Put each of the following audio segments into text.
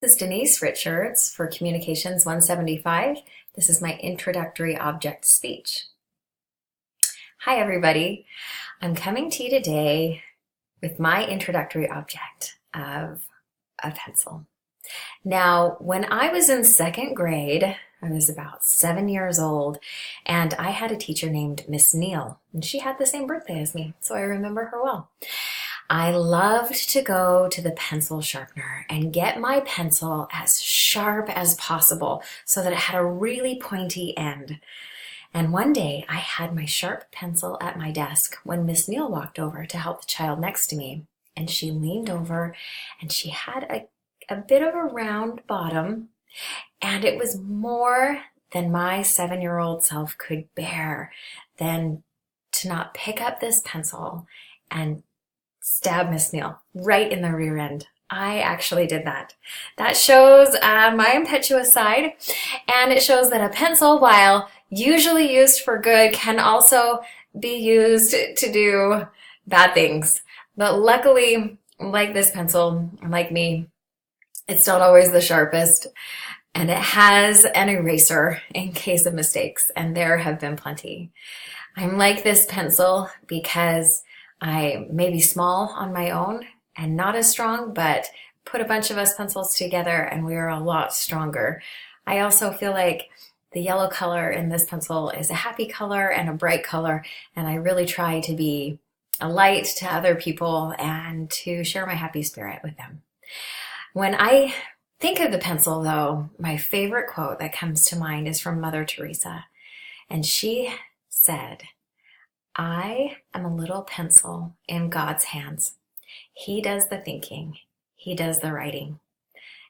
is Denise Richards for Communications 175. This is my introductory object speech. Hi everybody, I'm coming to you today with my introductory object of a pencil. Now, when I was in second grade, I was about 7 years old, and I had a teacher named Miss Neal, and she had the same birthday as me, so I remember her well. I loved to go to the pencil sharpener and get my pencil as sharp as possible so that it had a really pointy end. And one day I had my sharp pencil at my desk when Miss Neal walked over to help the child next to me. And she leaned over and she had a bit of a round bottom, and it was more than my 7-year-old self could bear than to not pick up this pencil and stab Miss Neal right in the rear end. I actually did that. That shows my impetuous side, and it shows that a pencil, while usually used for good, can also be used to do bad things. But luckily, like this pencil, like me, it's not always the sharpest, and it has an eraser in case of mistakes, and there have been plenty. I'm like this pencil because I may be small on my own and not as strong, but put a bunch of us pencils together and we are a lot stronger. I also feel like the yellow color in this pencil is a happy color and a bright color, and I really try to be a light to other people and to share my happy spirit with them. When I think of the pencil, though, my favorite quote that comes to mind is from Mother Teresa, and she said, "I am a little pencil in God's hands. He does the thinking. He does the writing."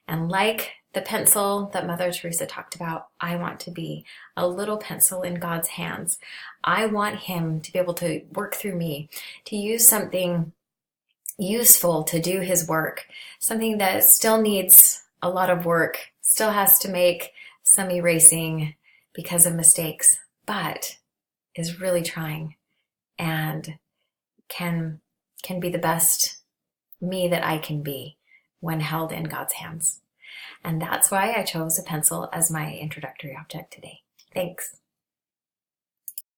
And like the pencil that Mother Teresa talked about, I want to be a little pencil in God's hands. I want Him to be able to work through me, to use something useful to do His work, something that still needs a lot of work, still has to make some erasing because of mistakes, but is really trying and can be the best me that I can be when held in God's hands. And that's why I chose a pencil as my introductory object today. Thanks.